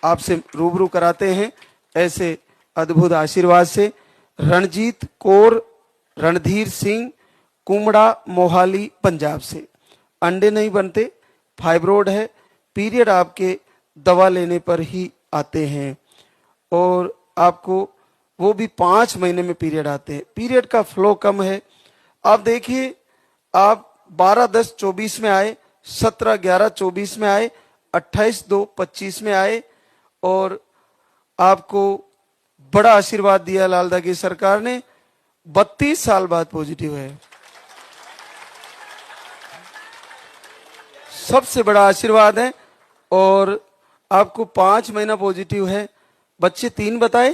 आपसे रूबरू कराते हैं ऐसे अद्भुत आशीर्वाद से। रणजीत कौर रणधीर सिंह कुमड़ा मोहाली पंजाब से। अंडे नहीं बनते, फाइब्रोड है, पीरियड आपके दवा लेने पर ही आते हैं और आपको वो भी 5 महीने में पीरियड आते हैं। पीरियड का फ्लो कम है। आप देखिए, आप 12-10-24 में आए, 17-11-24 में आए, 28-2-25 में आए और आपको बड़ा आशीर्वाद दिया लालदा की सरकार ने। 32 साल बाद पॉजिटिव है, सबसे बड़ा आशीर्वाद है। और आपको 5 महीना पॉजिटिव है। बच्चे 3 बताए,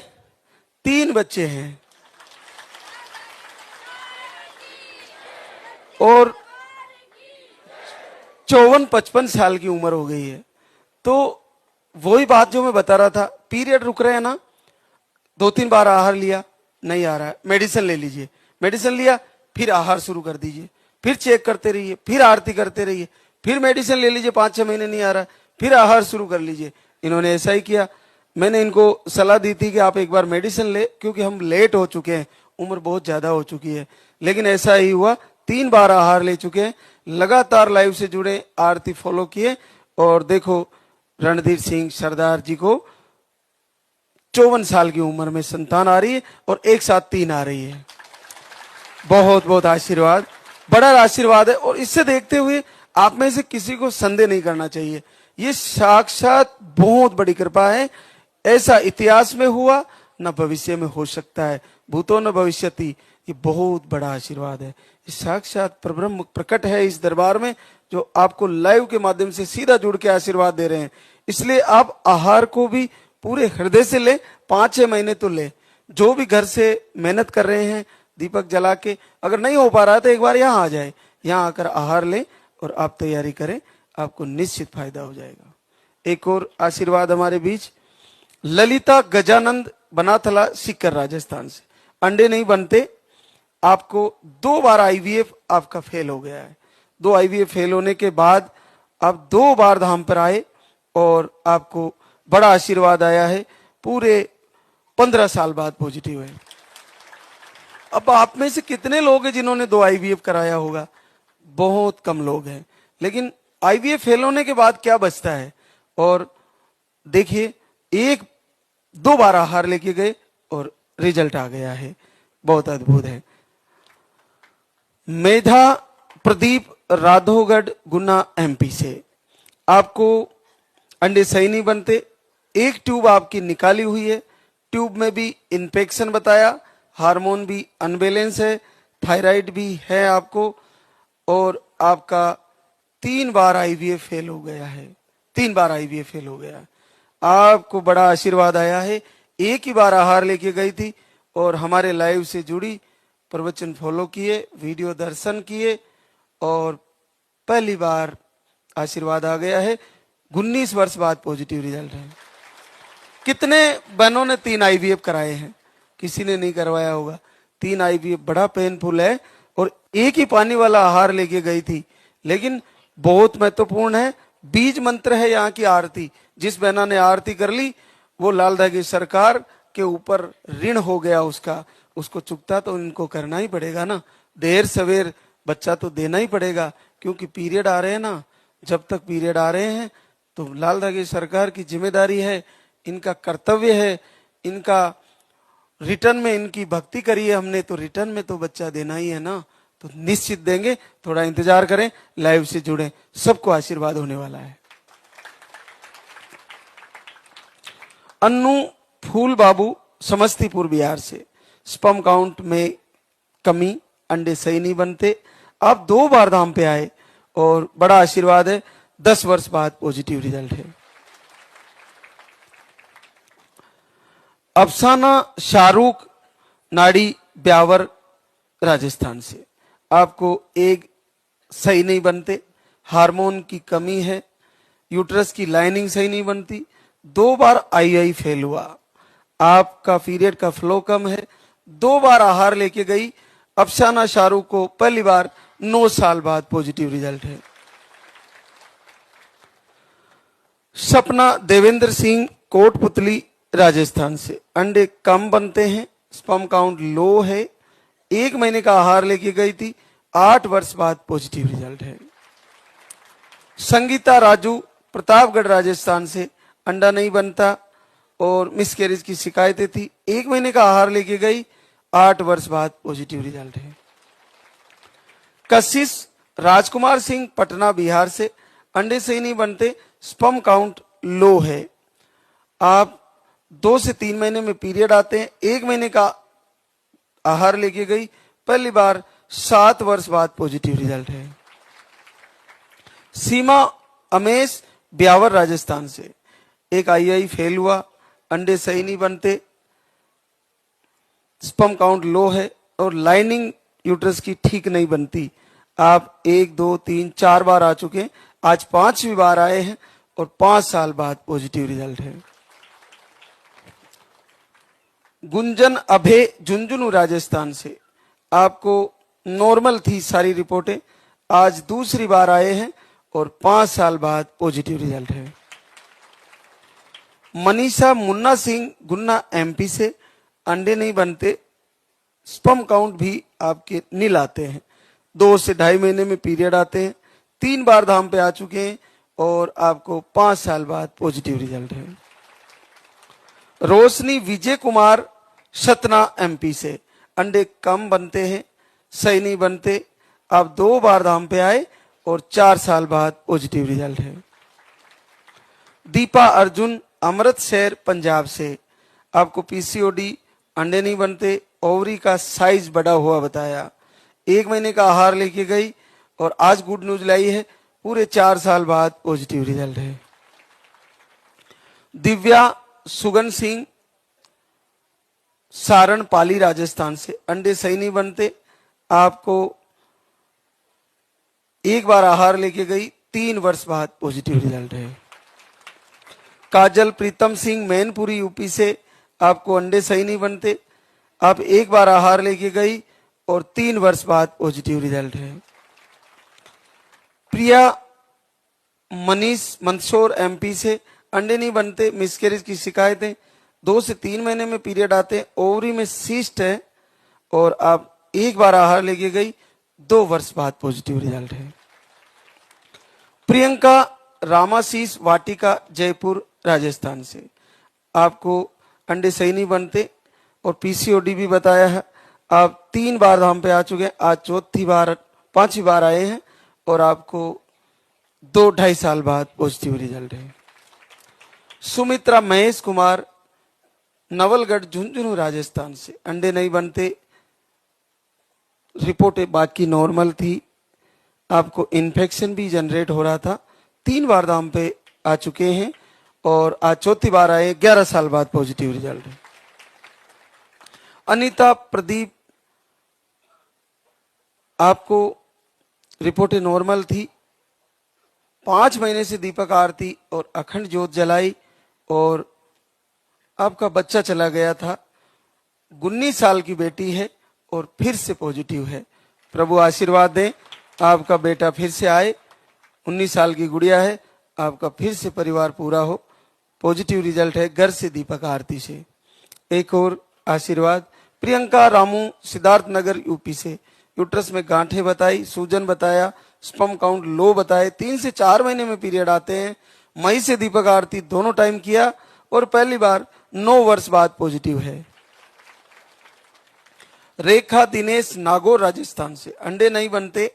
3 बच्चे हैं और 54-55 साल की उम्र हो गई है। तो वही बात जो मैं बता रहा था, पीरियड रुक रहे हैं ना, 2-3 बार आहार लिया, नहीं आ रहा है, मेडिसिन ले लीजिए। मेडिसिन लिया, फिर आहार शुरू कर दीजिए, फिर चेक करते रहिए, फिर आरती करते रहिए, फिर मेडिसिन ले लीजिए, 5-6 महीने नहीं आ रहा, फिर आहार शुरू कर लीजिए। इन्होंने ऐसा ही किया। मैंने इनको सलाह दी थी कि आप एक बार मेडिसिन ले, क्योंकि हम लेट हो चुके हैं, उम्र बहुत ज्यादा हो चुकी है। लेकिन ऐसा ही हुआ, 3 बार आहार ले चुके हैं, लगातार लाइव से जुड़े, आरती फॉलो किए और देखो रणधीर सिंह सरदार जी को 54 साल की उम्र में संतान आ रही है और एक साथ 3 आ रही है। बहुत बहुत आशीर्वाद, बड़ा आशीर्वाद है। और इससे देखते हुए आप में से किसी को संदेह नहीं करना चाहिए, ये साक्षात बहुत बड़ी कृपा है। ऐसा इतिहास में हुआ न भविष्य में हो सकता है, भूतो न भविष्यति। ये बहुत बड़ा आशीर्वाद है, ये साक्षात परब्रह्म प्रकट है इस दरबार में, जो आपको लाइव के माध्यम से सीधा जुड़ के आशीर्वाद दे रहे हैं। इसलिए आप आहार को भी पूरे हृदय से ले, 5-6 महीने तो ले। जो भी घर से मेहनत कर रहे हैं दीपक जला के, अगर नहीं हो पा रहा है तो एक बार यहाँ आ जाए, यहाँ आकर आहार ले और आप तैयारी करें, आपको निश्चित फायदा हो जाएगा। एक और आशीर्वाद हमारे बीच, ललिता गजानंद बनाथला सीकर राजस्थान से। अंडे नहीं बनते, आपको 2 बार आईवीएफ आपका फेल हो गया है। 2 आईवीएफ फेल होने के बाद आप 2 बार धाम पर आए और आपको बड़ा आशीर्वाद आया है। पूरे 15 साल बाद पॉजिटिव है। अब आप में से कितने लोग हैं जिन्होंने 2 आईवीएफ कराया होगा? बहुत कम लोग हैं। लेकिन आईवीएफ फेल होने के बाद क्या बचता है? और देखिए, 1-2 बार आहार लेके गए और रिजल्ट आ गया है, बहुत अद्भुत है। मेधा प्रदीप राधोगढ़ गुना एमपी से। आपको अंडे सही नहीं बनते, 1 ट्यूब आपकी निकाली हुई है, ट्यूब में भी इन्फेक्शन बताया, हार्मोन भी अनबैलेंस है, थायराइड भी है आपको, और आपका 3 बार आईवीएफ फेल हो गया है। 3 बार आईवीएफ फेल हो गया। आपको बड़ा आशीर्वाद आया है। 1 ही बार आहार लेके गई थी और हमारे लाइव से जुड़ी, प्रवचन फॉलो किए, वीडियो दर्शन किए और पहली बार आशीर्वाद आ गया है। 19 वर्ष बाद पॉजिटिव रिजल्ट है। कितने बहनों ने 3 आईवीएफ कराए हैं? किसी ने नहीं करवाया होगा। 3 आईवीएफ बड़ा पेनफुल है और 1 ही पानी वाला आहार लेके गई थी। लेकिन बहुत महत्वपूर्ण है, बीज मंत्र है यहाँ की आरती। जिस बहना ने आरती कर ली, वो लालदा की सरकार के ऊपर ऋण हो गया उसका, उसको चुकता तो इनको करना ही पड़ेगा ना। देर सवेर बच्चा तो देना ही पड़ेगा, क्योंकि पीरियड आ रहे हैं ना। जब तक पीरियड आ रहे हैं तो लालदा की सरकार की जिम्मेदारी है, इनका कर्तव्य है, इनका रिटर्न में इनकी भक्ति करी है हमने, तो रिटर्न में तो बच्चा देना ही है ना। तो निश्चित देंगे, थोड़ा इंतजार करें, लाइव से जुड़े, सबको आशीर्वाद होने वाला है। अन्नू फूल बाबू समस्तीपुर बिहार से। स्पर्म काउंट में कमी, अंडे सही नहीं बनते। आप 2 बार धाम पे आए और बड़ा आशीर्वाद है। 10 वर्ष बाद पॉजिटिव रिजल्ट है। अफसाना शाहरुख नाड़ी ब्यावर राजस्थान से। आपको 1 सही नहीं बनते, हार्मोन की कमी है, यूट्रस की लाइनिंग सही नहीं बनती, 2 बार आईआई फेल हुआ, आपका पीरियड का फ्लो कम है, 2 बार आहार लेके गई। अफसाना शाहरुख को पहली बार 9 साल बाद पॉजिटिव रिजल्ट है। सपना देवेंद्र सिंह कोटपुतली राजस्थान से, अंडे कम बनते हैं, स्पर्म काउंट लो है, 1 महीने का आहार लेके गई थी, 8 वर्ष बाद पॉजिटिव रिजल्ट है। संगीता राजू प्रतापगढ़ राजस्थान से, अंडा नहीं बनता और मिसकैरेज की शिकायतें थी, 1 महीने का आहार लेके गई, 8 वर्ष बाद पॉजिटिव रिजल्ट है। कशिश राजकुमार सिंह पटना बिहार से, अंडे सही नहीं बनते, स्पर्म काउंट लो है, आप 2 से 3 महीने में पीरियड आते हैं, 1 महीने का आहार लेके गई, पहली बार 7 वर्ष बाद पॉजिटिव रिजल्ट है। सीमा अमेश ब्यावर राजस्थान से, एक आई फेल हुआ, अंडे सही नहीं बनते, स्पर्म काउंट लो है और लाइनिंग यूट्रस की ठीक नहीं बनती, आप 1, 2, 3, 4 बार आ चुके हैं, आज 5वीं बार आए हैं और 5 साल बाद पॉजिटिव रिजल्ट है। गुंजन अभे झुंझुनू राजस्थान से, आपको नॉर्मल थी सारी रिपोर्टें, आज दूसरी बार आए हैं और 5 साल बाद पॉजिटिव रिजल्ट है। मनीषा मुन्ना सिंह गुन्ना एमपी से, अंडे नहीं बनते, स्पर्म काउंट भी आपके नील आते हैं, 2 से 2.5 महीने में पीरियड आते हैं, 3 बार धाम पे आ चुके हैं और आपको 5 साल बाद पॉजिटिव रिजल्ट है। रोशनी विजय कुमार सतना एमपी से, अंडे कम बनते हैं, सही नहीं बनते, आप 2 बार धाम पे आए और 4 साल बाद पॉजिटिव रिजल्ट है। दीपा अर्जुन अमृतसर पंजाब से, आपको पीसीओडी, अंडे नहीं बनते, ओवरी का साइज बड़ा हुआ बताया, 1 महीने का आहार लेके गई और आज गुड न्यूज लाई है, पूरे 4 साल बाद पॉजिटिव रिजल्ट है। दिव्या सुगन सिंह सारण पाली राजस्थान से, अंडे सही नहीं बनते, आपको 1 बार आहार लेके गई, 3 वर्ष बाद पॉजिटिव रिजल्ट है। काजल प्रीतम सिंह मैनपुरी यूपी से, आपको अंडे सही नहीं बनते, आप 1 बार आहार लेके गई और 3 वर्ष बाद पॉजिटिव रिजल्ट है। प्रिया मनीष मंदसौर एमपी से, अंडे नहीं बनते, मिसकैरेज की शिकायतें, 2 से 3 महीने में पीरियड आते हैं, ओवरी में सिस्ट है और आप 1 बार आहार लेके गई, 2 वर्ष बाद पॉजिटिव रिजल्ट है। प्रियंका रामाशीष वाटिका जयपुर राजस्थान से, आपको अंडे सही नहीं बनते और पीसीओडी भी बताया है, आप 3 बार धाम पे आ चुके हैं, आज 5वीं बार आए हैं और आपको 2-2.5 साल बाद पॉजिटिव रिजल्ट है। सुमित्रा महेश कुमार नवलगढ़ झुंझुनू राजस्थान से, अंडे नहीं बनते, रिपोर्टें बाकी नॉर्मल थी, आपको इन्फेक्शन भी जनरेट हो रहा था, 3 बार धाम पे आ चुके हैं और आज 4थी बार आए, 11 साल बाद पॉजिटिव रिजल्ट है। अनीता प्रदीप, आपको रिपोर्टें नॉर्मल थी, 5 महीने से दीपक आरती और अखंड ज्योत जलाई और आपका बच्चा चला गया था, 19 साल की बेटी है और फिर से पॉजिटिव है, प्रभु आशीर्वाद दें, आपका बेटा फिर से आए, 19 साल की गुड़िया है, आपका फिर से परिवार पूरा हो, पॉजिटिव रिजल्ट है घर से दीपक आरती से। एक और आशीर्वाद, प्रियंका रामू सिद्धार्थ नगर यूपी से, यूट्रस में गांठें बताई, सूजन बताया, स्पर्म काउंट लो बताए, 3 से 4 महीने में पीरियड आते हैं, मई से दीपक आरती दोनों टाइम किया और पहली बार 9 वर्ष बाद पॉजिटिव है। रेखा दिनेश नागौर राजस्थान से, अंडे नहीं बनते,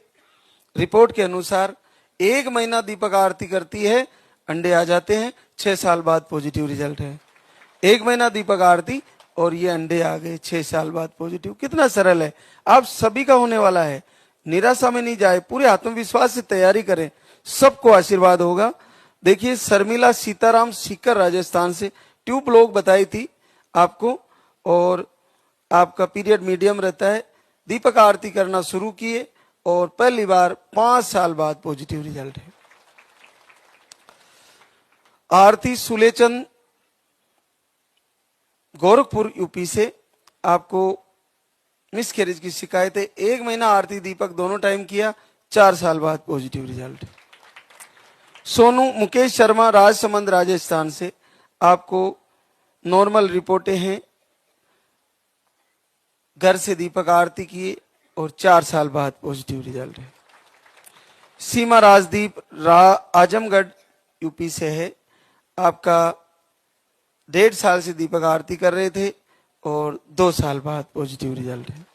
रिपोर्ट के अनुसार 1 महीना दीपक आरती करती है, अंडे आ जाते हैं, 6 साल बाद पॉजिटिव रिजल्ट है। 1 महीना दीपक आरती और ये अंडे आ गए, 6 साल बाद पॉजिटिव। कितना सरल है, आप सभी का होने वाला है, निराशा में नहीं जाए, पूरे आत्मविश्वास से तैयारी करें, सबको आशीर्वाद होगा। देखिए शर्मिला सीताराम सीकर राजस्थान से, ट्यूब लोग बताई थी आपको और आपका पीरियड मीडियम रहता है, दीपक आरती करना शुरू किए और पहली बार 5 साल बाद पॉजिटिव रिजल्ट है। आरती सुलेचंद गोरखपुर यूपी से, आपको मिसकैरेज की शिकायत है, 1 महीना आरती दीपक दोनों टाइम किया, 4 साल बाद पॉजिटिव रिजल्ट। सोनू मुकेश शर्मा राजसमंद राजस्थान से, आपको नॉर्मल रिपोर्टें हैं। घर से दीपक आरती किए और 4 साल बाद पॉजिटिव रिजल्ट है। सीमा राजदीप आजमगढ़ यूपी से है। आपका 1.5 साल से दीपक आरती कर रहे थे और 2 साल बाद पॉजिटिव रिजल्ट है।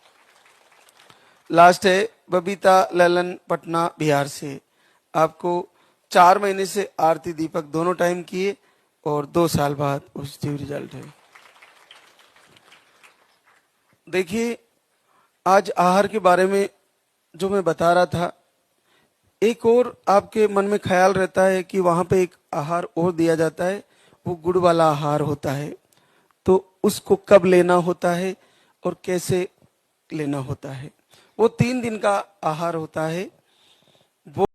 लास्ट है बबीता ललन पटना बिहार से। आपको 4 महीने से आरती दीपक दोनों टाइम किए और 2 साल बाद पॉजिटिव रिजल्ट है। देखिए, आज आहार के बारे में जो मैं बता रहा था, एक और आपके मन में ख्याल रहता है कि वहां पे एक आहार और दिया जाता है, वो गुड़ वाला आहार होता है। तो उसको कब लेना होता है और कैसे लेना होता है? वो 3 दिन का आहार होता है। वो